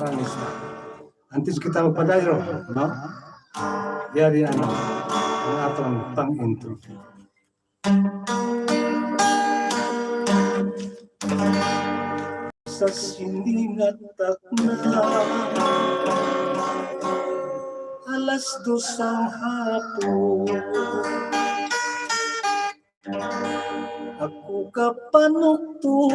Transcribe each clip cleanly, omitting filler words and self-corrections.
Aranista. Antes kita magpadayo, no? Yari ang atong pang-intro. Sa siningat na alas 2 ang hapon, ako kapanugtog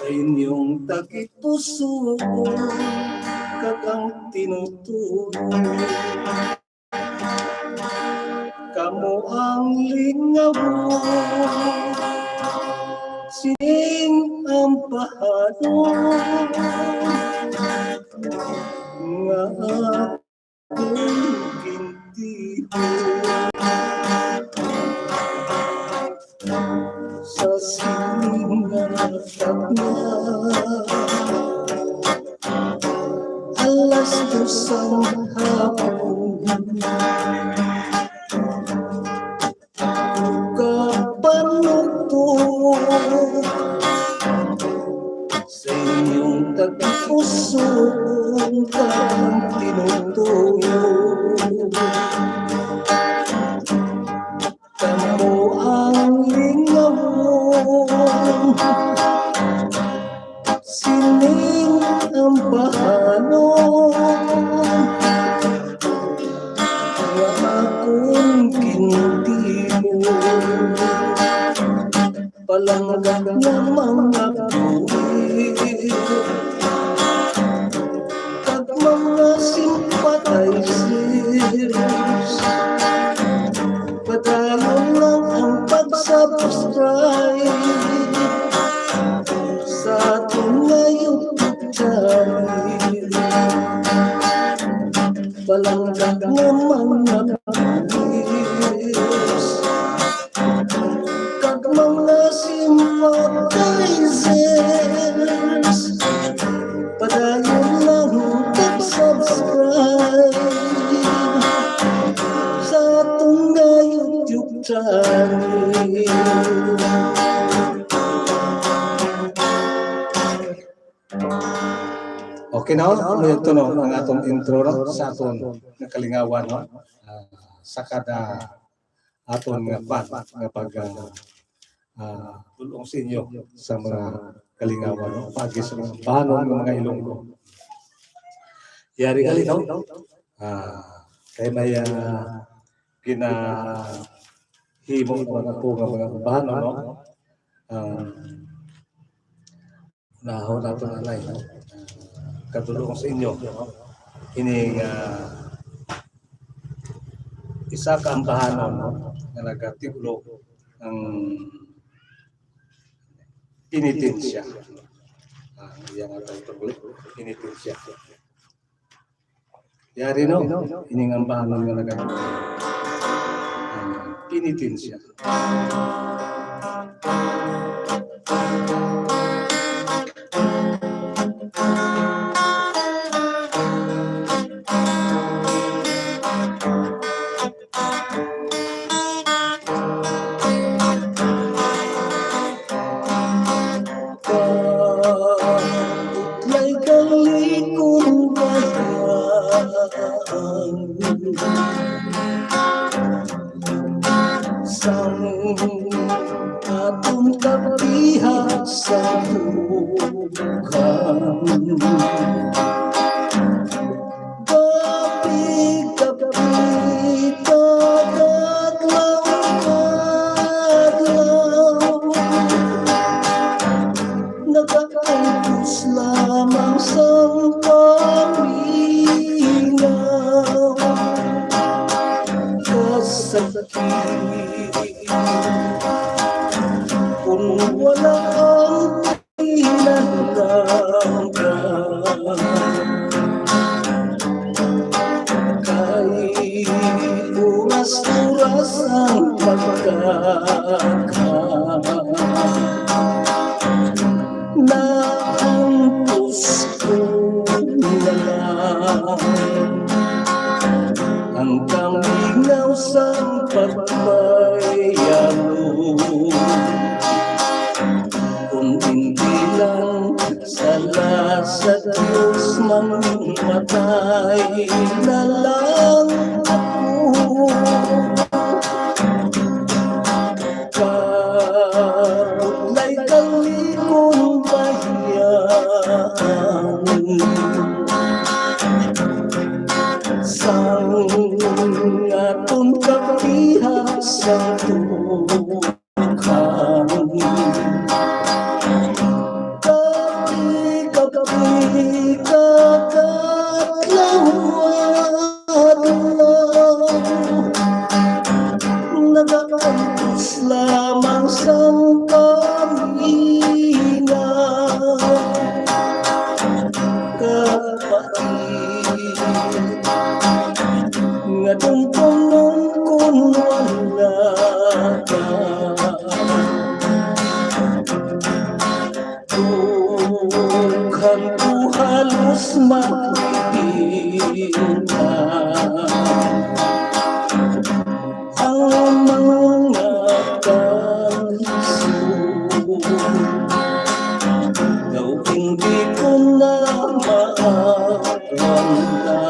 sa inyong tagipuso, kagang tinuturo. Kamu ang lingaw, sining ang bahano, nga akong gintiho. Sa siningat na alas 2 ang hapon, kapanugtog sa inyong tagipuso, kang tinutuyo. Kamu ang lingaw, sining ang bahano, nga akong gintiho. Palanggang na mga buwid, kag mga sympathizers, padayon lang ang pag-subscribe sa ating ngayon channel. Palanggang na mga buwis, kag mga sympathizers, padayon lang ang pag-subscribe sa atong YouTube channel. Okay na, ito no, ang atong intro no, sa atong nakalingawan no, sa kada atong nga pag tulong sa inyo sa mga kalingawan no, pagi sa mga bahanon ng mga Ilonggo. Yari gali no, kaya may ginahimo mga po nga mga bahanon no, nahon nato na nay no, katulong sa inyo no? Ining isa ka ang bahanon no? Na nagatigulo ang penitensya. Yang atong tuloy penitensya. Yari no, ining ang bahanon nga nagatigulo ang penitensya. Atong kapiha sa bukan, gabi-gabi kadadlaw-adlaw, nagkakampus lamang sa paminaw, kasakit kung wala ang pinananggan, kay oras-oras ang pagkakan, na ang puso na lang ang kaminaw sa pagbayalo. Kung hindi lang sa ka sa Diyos mamatay na lang ako. Kaulay kalikong bayan, sang aton kapiha sa tuhan. Nagaantos lamang sang kamina kapait nga tungtungon kung wala ka. Tuhan ko halos makikita ang mga kanso, daw hindi ko na maawala.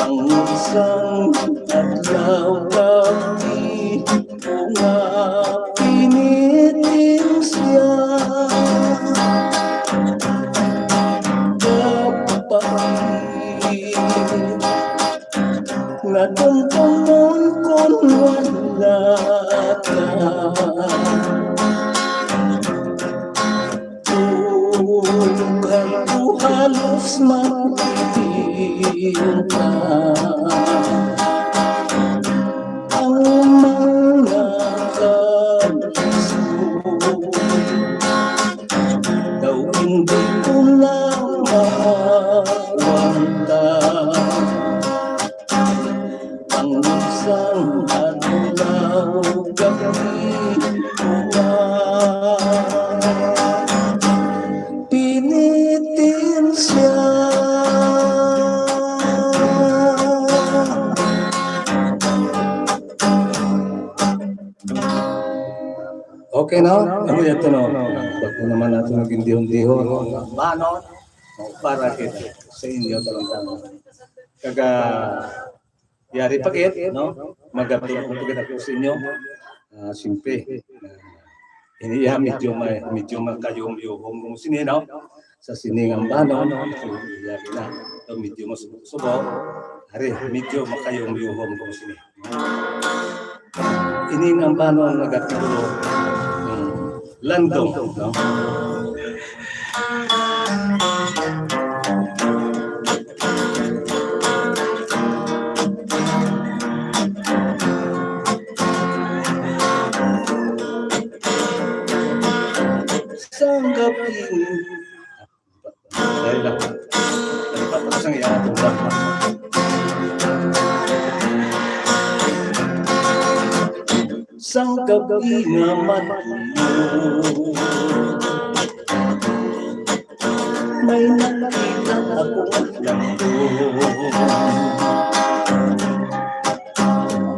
Ang isang adlaw gabi ko nga pinitin siya, kapait nga tungtungon kung wala ka. Tuhan ko halos makikita ang mga kanso, daw hindi ko na mawala. Ang isang adlaw gabi ko nga pinitin siya. Okay na? Ano ito no? Bago naman natin naging dihon-dihon. Banon? Para kita sa inyo talong-talong. Kaga yari pagit, no? Magabi ako pagit ako sa inyo. Simple. Iniya medyo magkayong-yung kung sini, no? Sa siningang banon, yari na. So, medyo masubo. Hari, medyo makayong-yung kung sini. Iningang banon nagatigulo. Landong, no? Sang gabing dahil lang patapos ang iyang atong sang gabing naman may nakita akong lanto,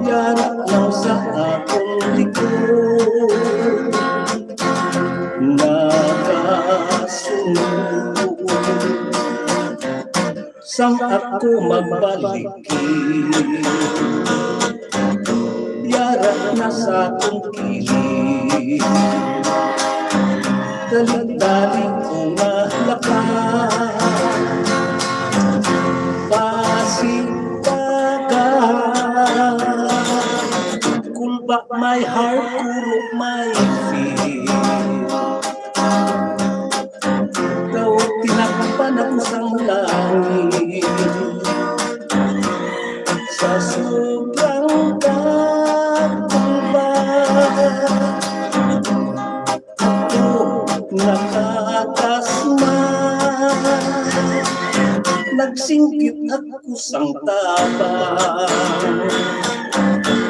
yan lang sa akong likod nakasunod. Sang ako magbalikin, yara na sa akong kilig, dali-dali ko malakad, pasipagan, kulba my heart, kurok my feet. Daw tinakpan ako sang langit, sa sobrang pagkulba ako nakatasma, nagsingkit ako sang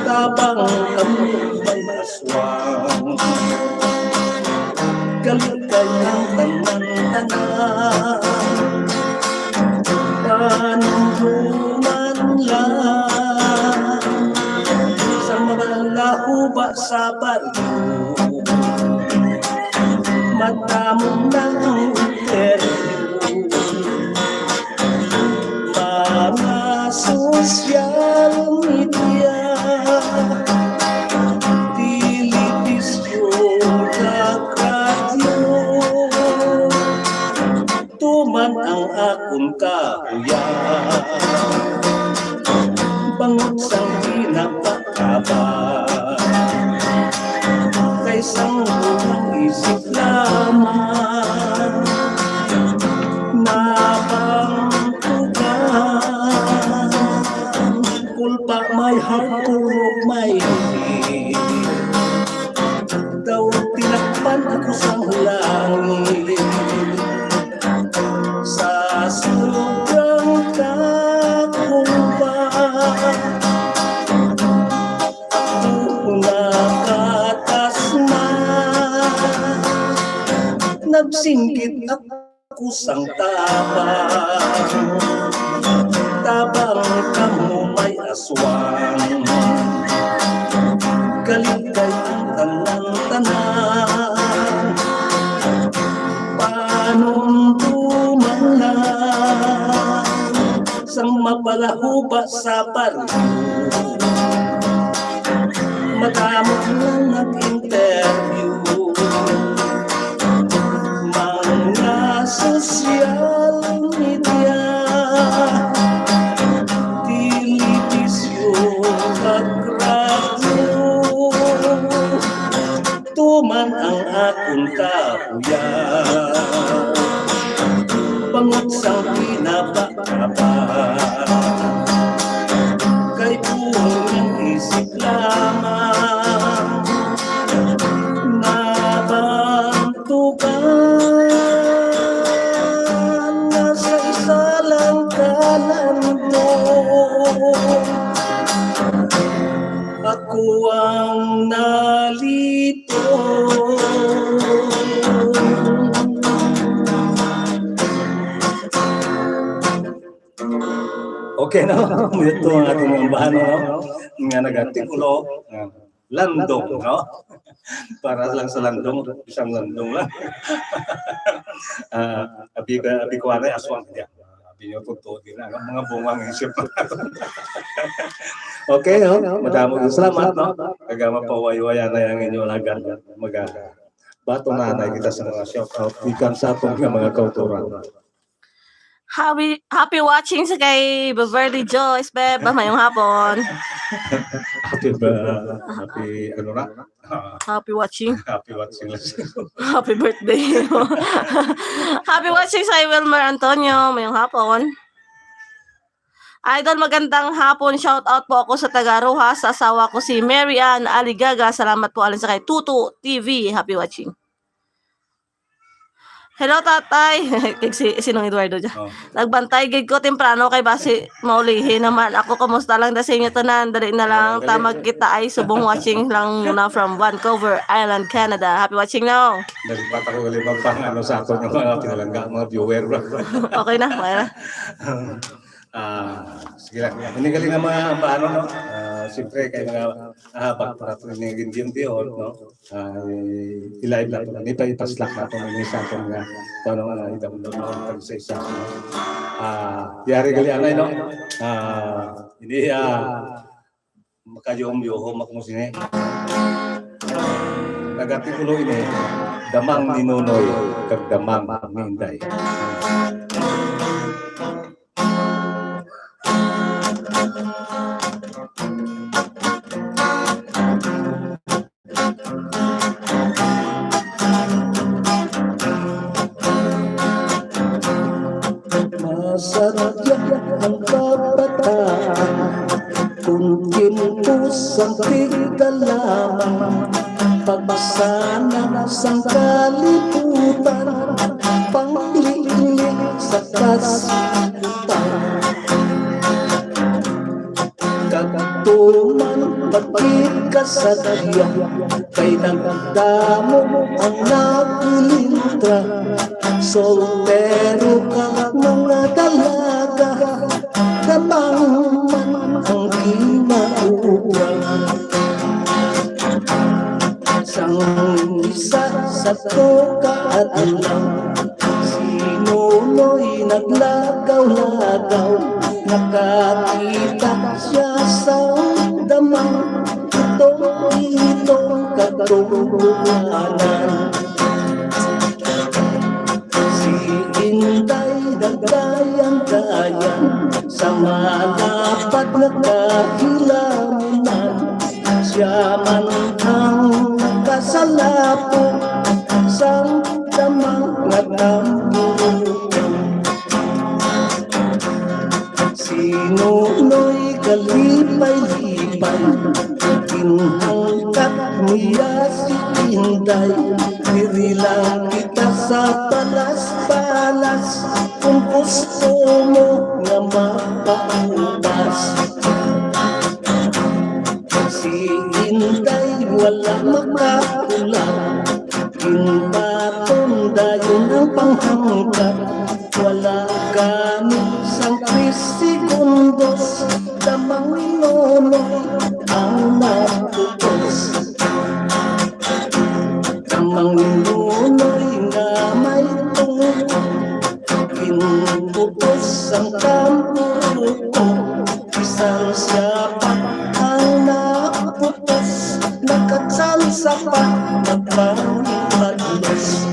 tabang kamot may aswang, galigay ang tanan-tanan, panunduman lang sa malaho ba sa baryo, matamo ng interview. Mga social media, telebisyon at radyo, tuman ang akong kahuyan. Bangot sang pinapakaba, kay sang buong isip lamang, napangtugan. Kulpa may hardcore, may higit, daw tinakpan ako sa langit. Sa sobrang kakumba, nakatasma, nagsingkit ako sang tabang. Tabang kamo may aswang, galit kay ang tanan-tanan. Paanong tumanan sang mapalahuba sa baryo, madamot lang nag-interview. Mga social media, telebisyon at radyo, tuman ang akong kahuyan. Bangot sang pinapakaba, kay buong isip lamang, nabantukan. Nasa isa lang kalando, ako ang nalito. Okay na, ito ang ating ambahan, no? Nga nag-artikulo, landong, no? Para lang sa landong, isang landong lang. Abi ko anay aswang niya. Abi nyo totoo din, mga bungang isip. Okay, no? Madamog salamat, no? Kagama pawaywaya na yung inyong lagan. Bato na kita sa mga shout-out. Ikan sa atong mga kauturan. Happy watching sa kay Beverly Joyce, Beb. Mayong hapon. Happy watching. Happy watching. Happy birthday. Happy watching sa Wilmer Antonio. Mayong hapon. Idol, magandang hapon. Shout out po ako sa Tagaroha. Sa asawa ko si Mary Ann Aligaga. Salamat po alin sa kay Tutu TV. Happy watching. Hello, tatay. Sinong Eduardo dyan? Oh. Nagbantay, gig ko temprano kay basi maulihin naman. Ako, kamusta lang sa inyo tanan? Dali na lang, tamag kita ay subong watching lang muna from Vancouver Island, Canada. Happy watching now. Dali pa ako limang pang sa ato ng mga pinalangga, mga viewer. Okay na, okay na. Sige lang. Manigaling na mga paano, no? Siyempre, kayo mga para ito yung Gideon, no? I-live lang ito. Hindi pa ipaslak na ito. May isa ito nga. Paano nga, idamdam na ito sa isa. Yari gali anay, no? Hindi, makayom-yohom akong sini. Nagatikulo ini, damang ni Nonoy, kag damang ni Inday. Sadya ang kabataan, kung gintos ang tigalaman, pagsana sang kaliputan, panglilik sa kasiputan. Kagtuman pagkikasadya, kay nagdamo ang nagulintra. Soltero ka mga dalaga, damang man ang kinauwan. Sang isa sa to ka adlaw. Sinunoy naglagaw-lagaw, nakakita siya sa damang itong katulunganan. Si Inday nagdayan-dayan sa malapad na kahilamunan. Siya man ang kasalapo sa damang nagdampunan. Sinunoy kalipay-lipay, kinhangkat niya si Inday. Diri lang kita sa palas-palas, kung gusto mo nga mapaupas. Si Inday wala makakulang, kinbaton dayon ang panghangkat. Wala gamit sang 3 segundos, damang nonoy ang naputos. Damang nonoy nga may tungkol, kinuputos ang kamputo. Isang siya pa ang naputos, nakatsansa pa nagpangipaglos.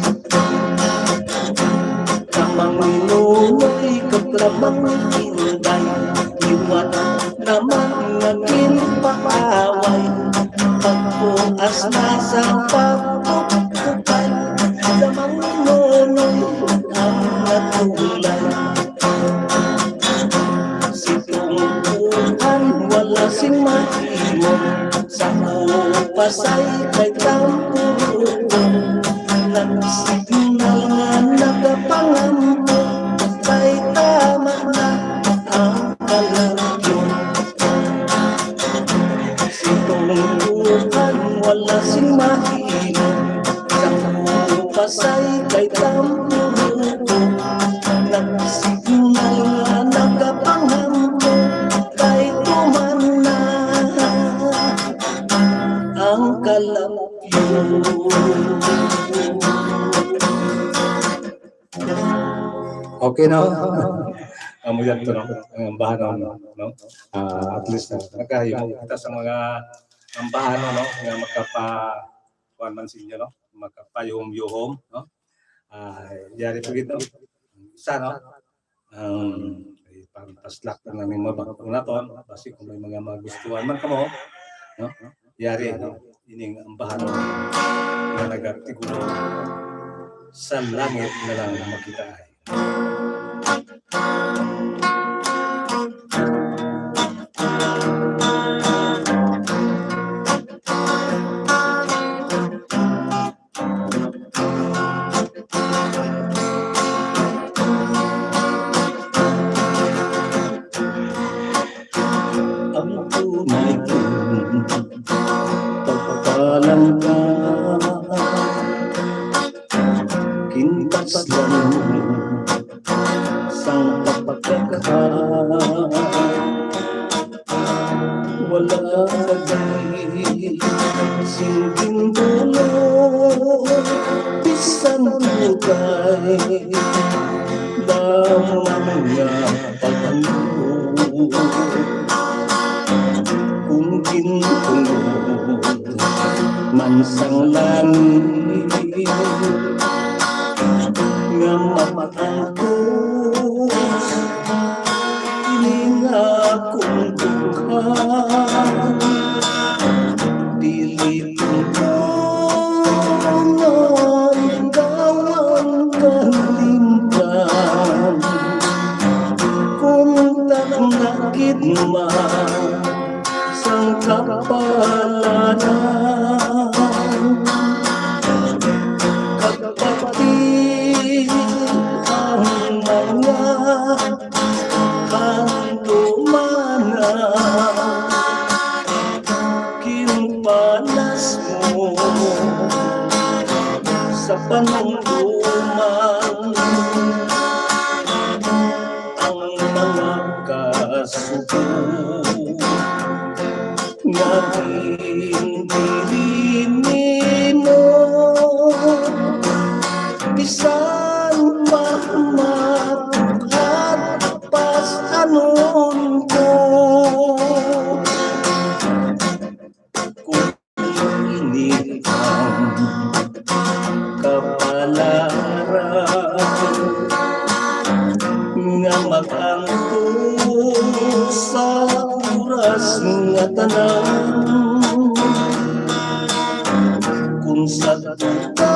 Damang nonoy kaplamang Inday, iwat naman naging paaway. Pagpuas na sa pagpupukay, damang nonoy ang natulay. Si tungkuhan wala sing mahimo, sa upasay kay kampuruto. Nagsignal nga nagapangampo, kay tama na ang kalagyon. Si tungkuhan wala sing mahimo, sa upasay kay kampuruto. Nagsignal nga nagapangampo, kay tumana ang kalagyon. Okay na. Amuyan to, no? Ang bahanon, no? At least, nagkayo kita sa mga ang bahanon, no? Nga magkapa-kuan man sinyo, no? Magkapayuhom-yuhom, no? Yari po ito. Isa, no? Parang taslak na namin mabakong naton. Kasi kung may mga magustuhan man kamo, no? Yari, no? Ining ang bahanon na nagtigulo sa langit na lang makita ay. Ang tunay kong pagpapalang ka, kintas lang sang pagpagkakala. Wala kagay singging dulo, bisan bukay damang nga paghanggol. Kung gintunod man sang langit nga mapangkos, ining akong dughan. Dili tungkol gawang kalimtan, kung tagnakit man sang kapalaran. mabuhat pas anon ko kung ini ang kapalaran nga mag-angko sa oras nga tanan kung sa tuta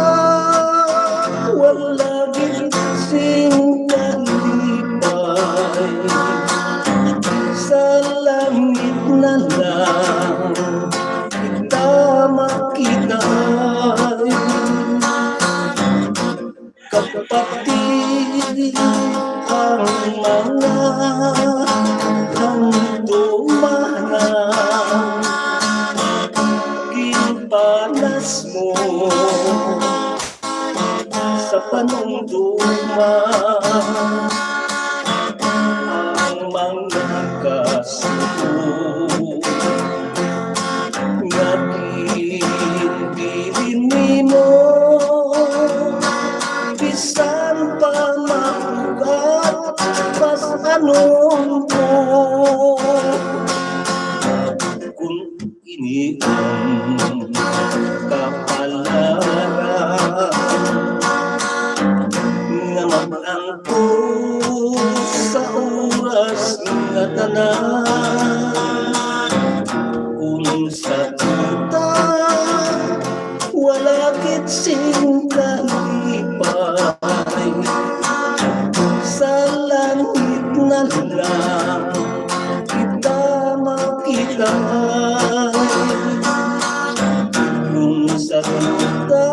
wala gising kalipay sa langit na lang kita makita kapatid ang mga handumanan ginpanas mo sa panungduman ang mga kasuko nga dinbilin mo bisan pa mabugat pas anon ko kung ini ang kapalaran nga mag-angko sa oras nga tanan kung sa tuta wala kitsing kalipay sa langit na lang kita makita kung sa tuta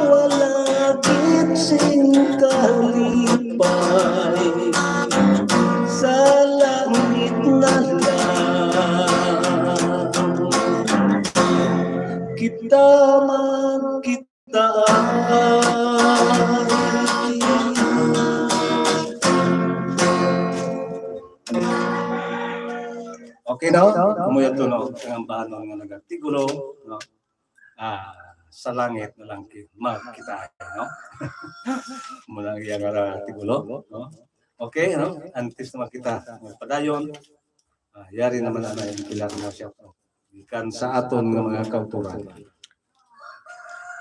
wala kitsing kalipay sa langit na lang kita makita. Okay no? Umuya to no? Ang bahanon nga nagatigulo, no? Sa langit na lang makita, no? Mula iya nga tigulo, no? Okay, no? Antes naman kita padayon. Yari naman na yung pilar mo siya. Ikan sa aton ng mga kauturan.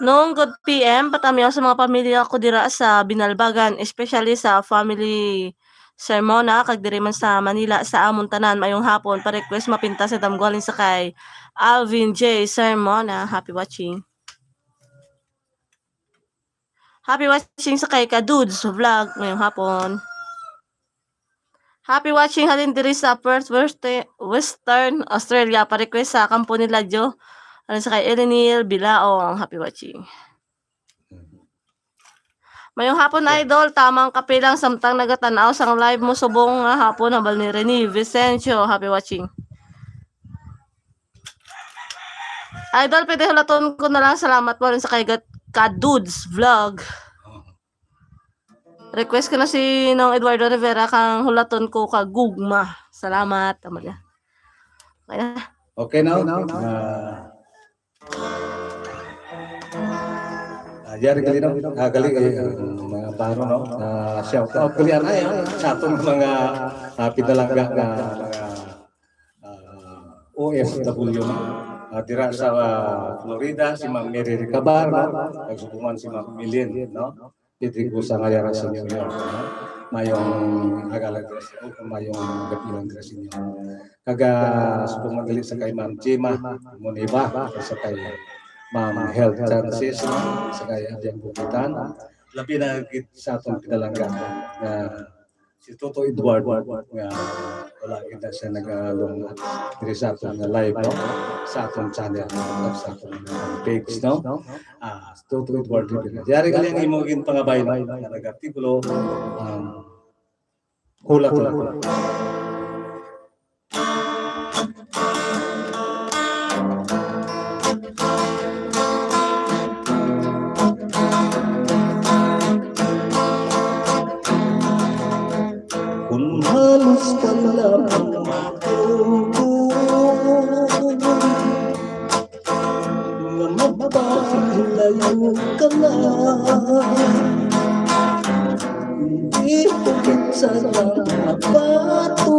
Noong good PM, patamiyaw sa mga pamilya ko dira sa Binalbagan, especially sa family sermona, kag diri man sa Manila, sa amon tanan, mayong hapon, pa-request mapinta sa damgwalin sa kay Alvin J. Sermona. Happy watching. Happy watching sa kay Kadudes Vlog ngayong hapon. Happy watching halin diri sa Perth, Western Australia, pa-request sa kampo ni Ladyo. Ano sa kay Elenil Bilaong, happy watching. Mayong hapon idol, tamang kape lang samtang nagatanaw sang live mo subong nga hapon habal ni Rene Vicencio, happy watching. Idol, pwede hulaton ko na lang, salamat po rin sa kay Kadudes Vlog. Request ko na si Nong Eduardo Rivera kang hulaton ko ka gugma. Salamat, Amalia. Okay na. Okay now? Jari kali no, kali mga paro no, shout out kalian ay sa atong mga pinalangga nga mga OFW no. Dira sa Florida si Ma'am Mary Ricabar, nagsukuman si Ma'am Milin no. Dito sa ngayara sa inyo no. Mayong agalag o mayong gapilang sa inyo. Kaga sukuman gali sa kay Ma'am Jema Moniba sa kay Ma'am Health Chances sa kaya diyang bukitan. Labi na sa atong pinalangga na si Toto Edward nga wala kita siya nag-along diri sa atong live no? Sa atong channel sa atong page no. Si Toto Edward yari kali ang imong pangabay na nag-artikulo hula to. Halos ka lang nga mapahilayo ka na sarang mabato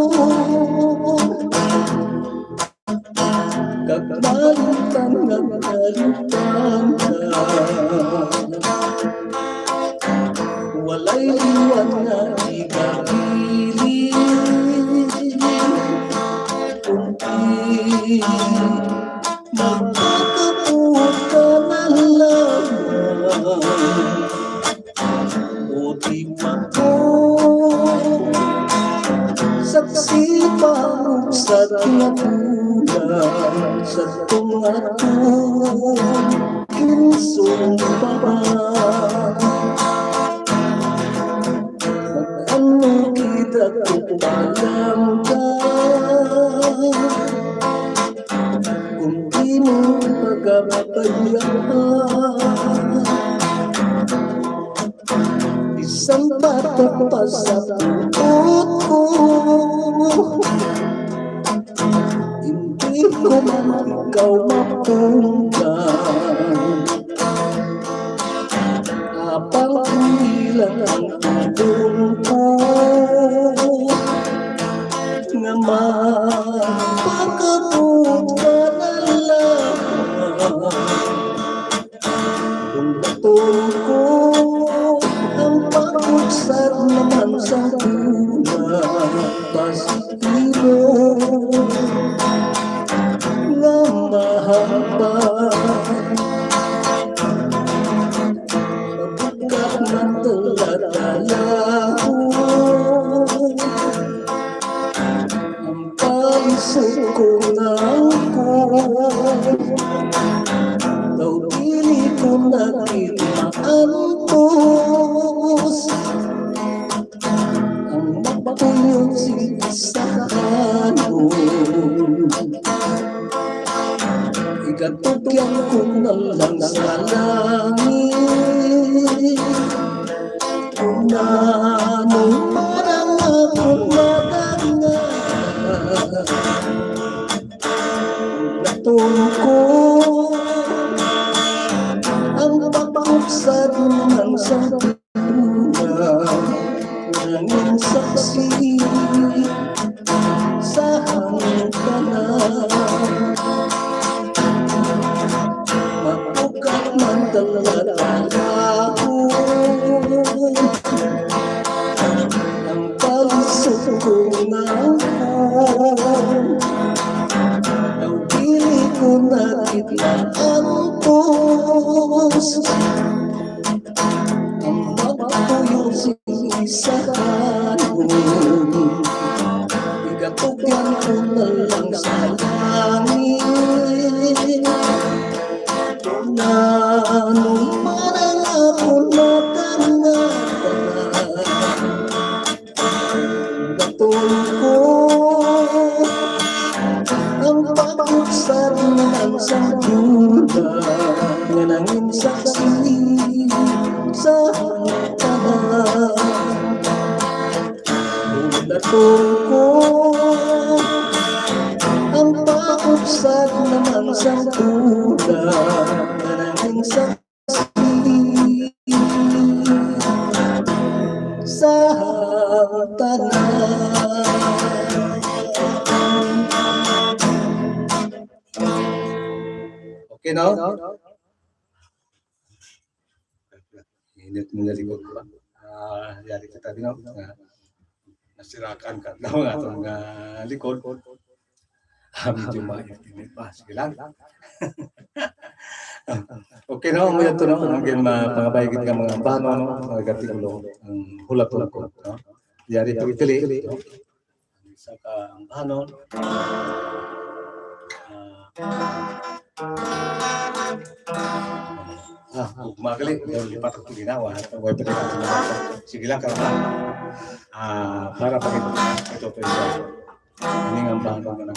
Kagalitan nga kalitan ka Walay liwan nga ikabilin Kundi magkakapuot ka na lamang O di mo saksi pa sa tunagunan Sa tungatun kinsong baba Mag-ano kita kupalam ka Kung di mo pagkapayahan Isang batok pa sa puot ko Hindi ko man ikaw mapunggan Habang ilang ang tulong ko Nga magpakabuot ka na lamang Kung batong ko ang pag-uksad naman sa tuna Positibo nga mahaba Mabukat ng talatala ko Ang palisod ko ng ko Daw dili ko nakitmaantos Ang mapatuyong sa kanon Ikatugyan ko na lang sa langit Kung anong parang ako madangan Natungko ang papaksad ng santunan Nanging saksi sa hangganan Mapukat man talatala ko Ang palisod ko na Ang pili ko na kitlaantos Ang mapatuyong sa kanon Ikatugyan ko na lang sa langit Kung anong parang ako natangapan Batong ko ang pag-uksad ng santunan Nga nanging saksi sa hangganan Kung batong ko ang pag-uksad ng santunan Nga nanging saksi sa hangganan Okay, no? Init mo na likod ko. Yari kita din ako. Nasirakan ka daw nga itong likod. Medyo mainit pa. Sige lang. Okay, no? Ngayon ito, no? Hanggang mapangabayagin ka mga bano, no? Mga gatikulo. Ang hulatong ko. No? Yari ito itili. Isa ka ang bano. Magaling, lipat ako ginawa. Sige lang, karama. Para pakita ito ito. Ini ang bano na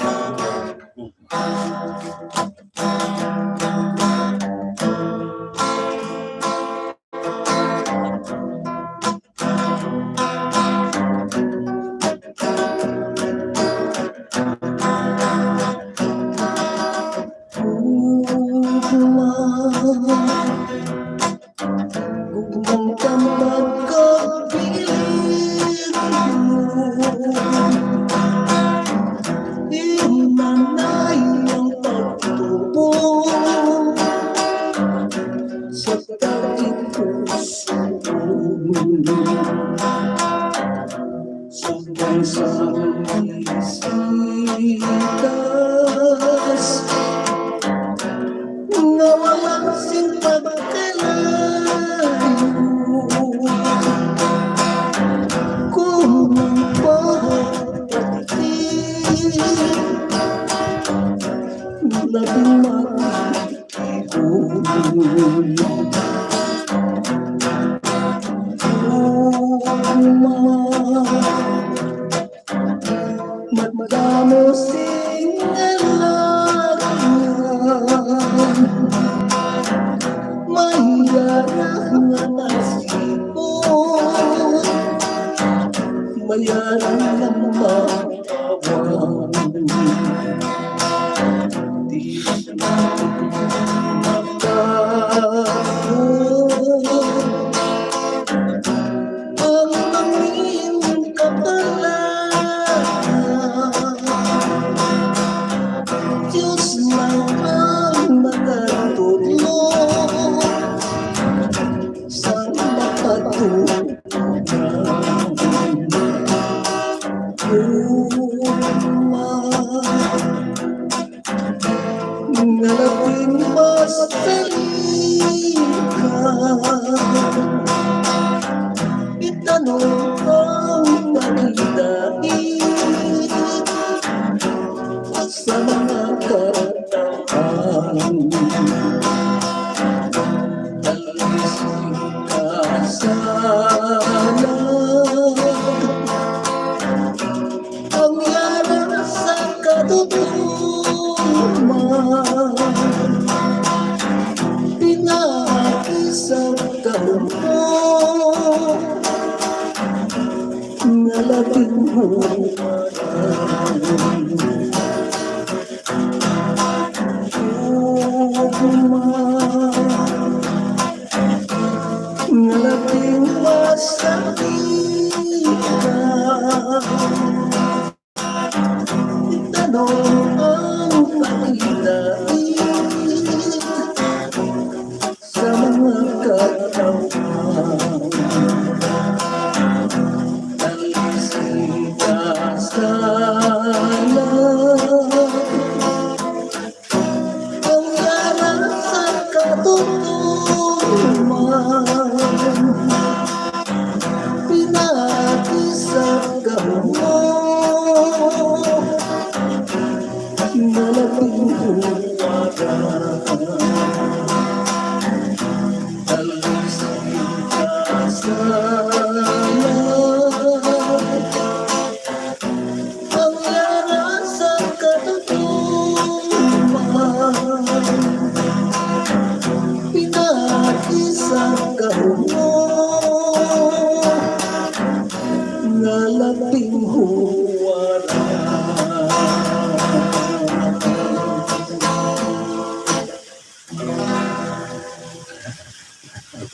Gugmang ka magkapiling Sumbang sa isitas na walang pagkalayo kung pagpapatid labing matitigod. Magdamo singalagan mayarang nga nasipon mayarang nga matawan di makakot ang mangin kapalan Diyos lang ang makatulong sa mapatunan ngalapin mas itanong ang pagdait sa mga kataan talising kasalan ang yaran sa katutuman pinakisang kahumong ngalapin ngalapin masakitan itanong ang pagdait sa mga katawan talising kasalan ang yaran sa katutuman pinakisang kahumong nalaping huwagan talising kasalan ang yaran sa katutuman pinakisang kahumong ngalaping huwaran.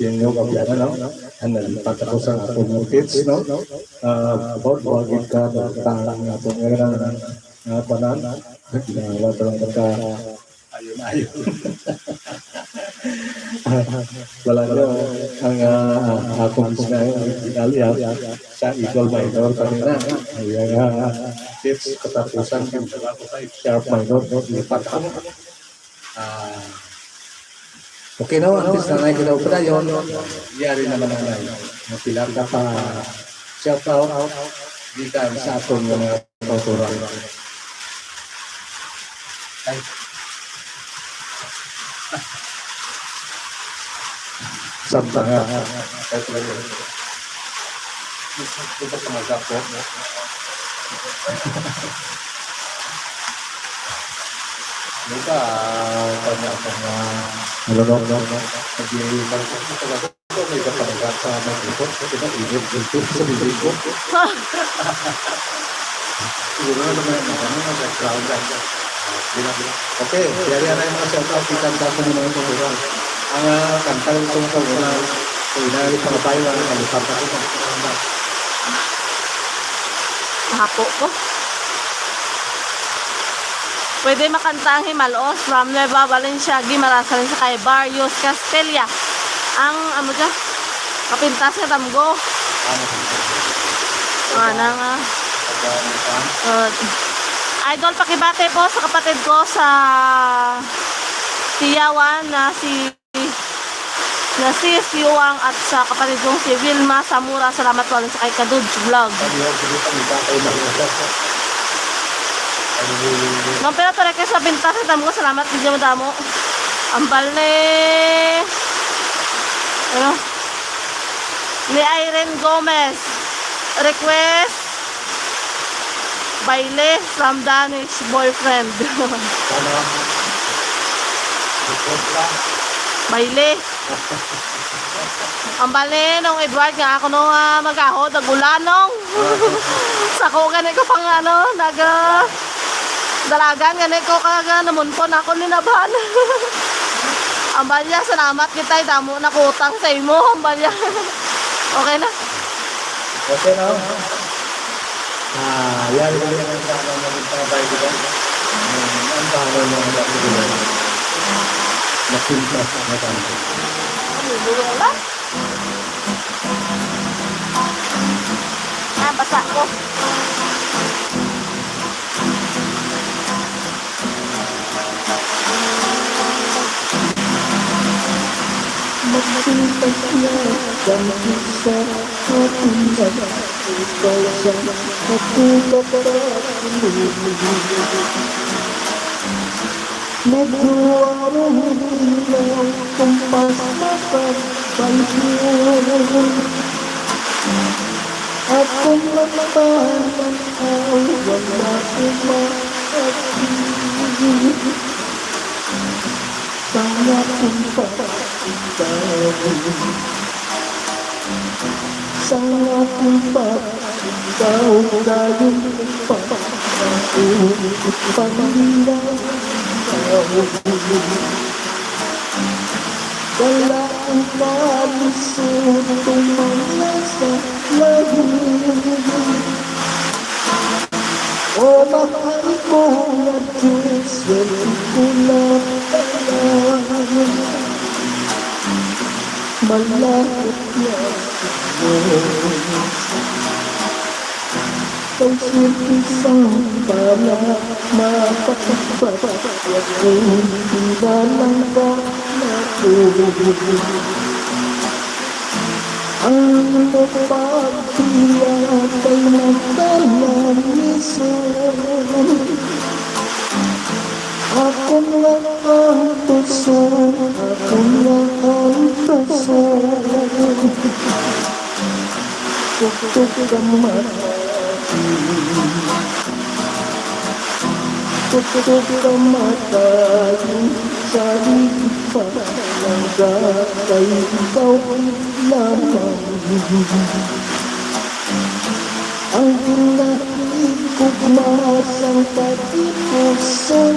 Yung yung kabiyanan, no? Ano, pagkakos ang atong kids, no? About bagit ka, tangang atong nga panan, ginawa tarang ka, ayun. Wala nyo, ang akong sinali, sa equal minor kanina, yung kids, katapusan, sharp minor, lipat ako. Okay na, at least na kita pa tayo. Yari naman ang nai. Mapilar ka pa shout out di ka sa atong mga kauturan. Ay. Sabta nga. Ito pa mga po. Luka, kanya mga nalolong nag-iilang ko talaga ito, may kapanagat sa mag-ipot, kita inip dito sa bibig ko. Siguro na naman ang background. Okay, yari na yung mga shout-out, kitang sa mga tuturan. Ang kantal itong sa una, so inari pa tayo ang kalipat ako. Hapo ko. Pwede makanta ang Himalos from Nueva Valencia, Guimarasan sa kay Barrios Castella. Ang ano dyan? Kapintas ka tamgo. Ano nga. Idol, pakibate po sa kapatid ko sa Tiyawan na si Yuang at sa kapatid kong si Vilma Samura. Salamat po sa kay Kaduds Vlog. Nung pero tara kayo sa pintas sa damo, salamat din mo damo. Ambal ni Irene Gomez. Request baile from Danish boyfriend. Baile. Ang bali nung Edward nga ako nung mag-ahod, nagulanong. Sako ganit ko pang dalagan ganit ko kaga namunpon ako ninabahan. Ang balya, salamat kita, damo na kutang sa imo. Ang balya. Okay na? Okay na. Yan kami naman sa mga ko. Ang pangalan ng mga ko. Masintas na tanto. Bulong lang. Basa ko. Magsintas niya ang isa ating ikaw sa nagluwarong ilaw kumpas mapagpalhiyon at kung matapanan ay wala umakakit sana kung pag-ikaw sana kung pag-ikaw tayong pag-ipanilaw wala ang palusot tumala sa lahir o mahal ko na Diyos wala ko na alam malapit na kay isang pala mapapagpapag kung tindalang ka na ang pagpapilap ay nagdalamisan ako na ang puso ako na ang puso tuktok ang mata tuktok ang mata sa lipa ng kay ikaw lamang ang nakikugmasang pag-ipusan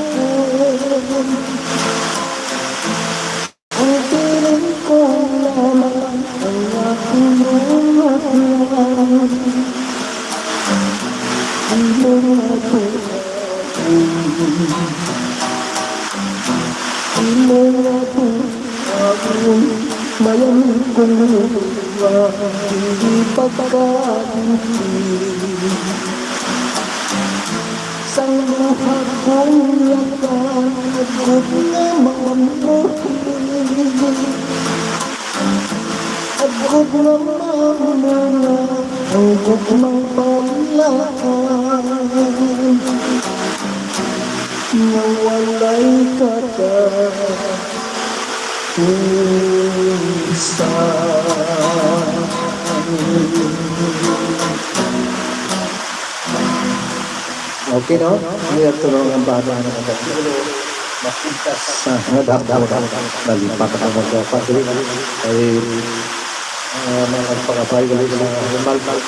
ang piling ko lamang ang aking lumahan ang mga malamig kong lupa hindi pagkainti sa luha kong lakan agod na mamuhin agod na mamuna agod ng paglaan nawalay ka ka Okay, no? Hindi at tulong ang bata na magkakilo. Masintas sa nadakdaw. Nalipat ka magkakasili. Ay mga pangapay galing ng malmal.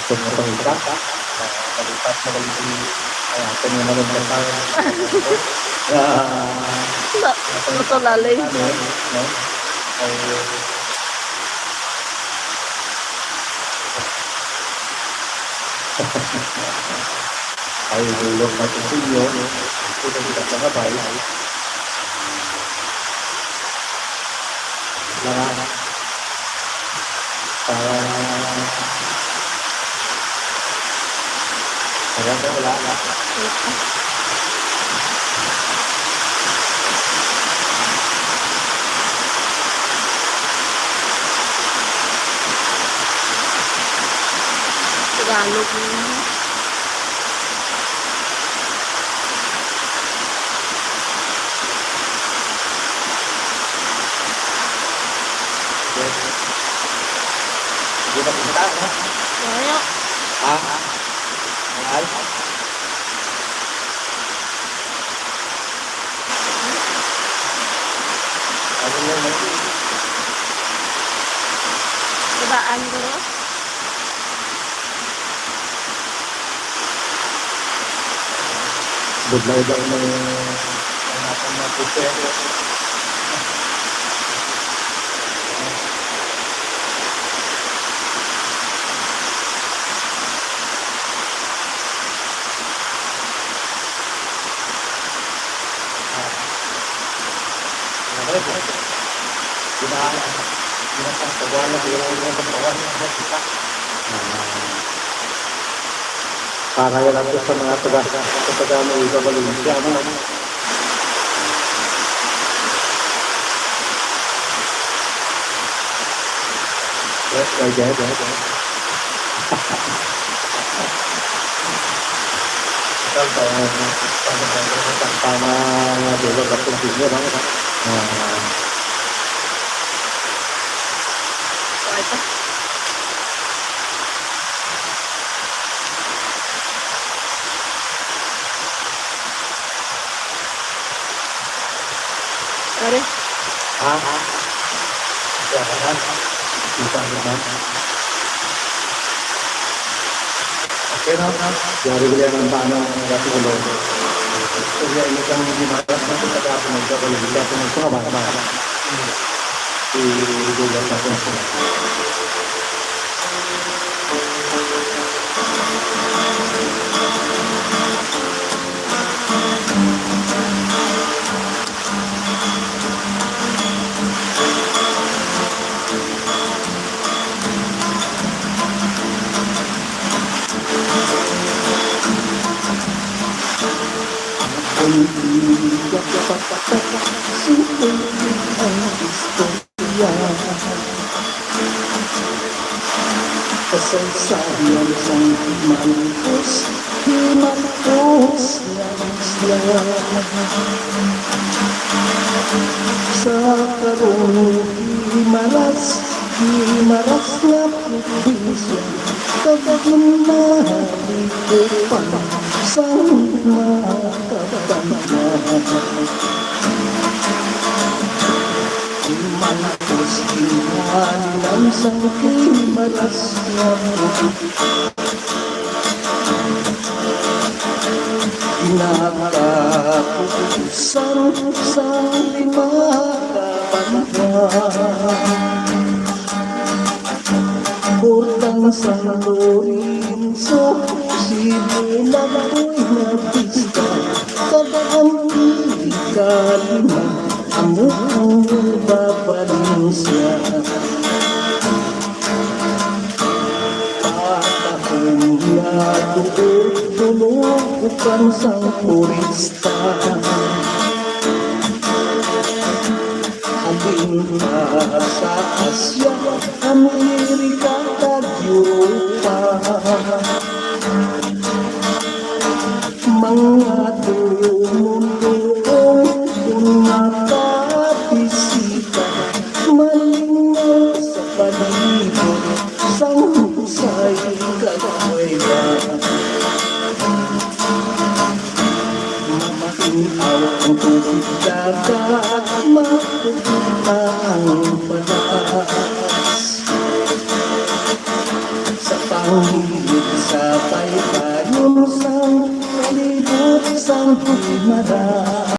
Kung mga pangitak, nalipat na galing ito nga naman ng tangan. Ito lalay. Ay ulong natin sa inyo. Ito na kita mga bay. Lahat. Para wala. Tagalog. Hindi ba kita? Kaya. Ay. Ano mo na? Ibaan ko. Budlay daw na natin na puti. Para yan lang sa mga taga mo sa Valencia. Yes, I get it. Tama nga dulu at tingin lang. Ito. Sorry. Okay na. Dari beliau ng tanah dati ko lo. Kaya ini kang gimana sa taga ko ng dako ng dako ng mga bata. Dulu sa ko. Tidak dapat seperti historia keselesaian sang mampus sekarang dimarasnya bisa kembali depan sang mata mampus dan sang dimarasnya Nakaputusan sa lima Hurtang sa Lorenzo Sibula ko'y napista Kadang ikalima Amo ang babalinsya Bukan sang purista Halimah sa Asia, Amerika at Europa Mga tumulong kung nakabisita Malingaw sa palibot, sang husay kagwayba Mamainaw ang tubig dagat, mapupunta ang palas Sa panghilig sa baybayin, sang palibot, sang himara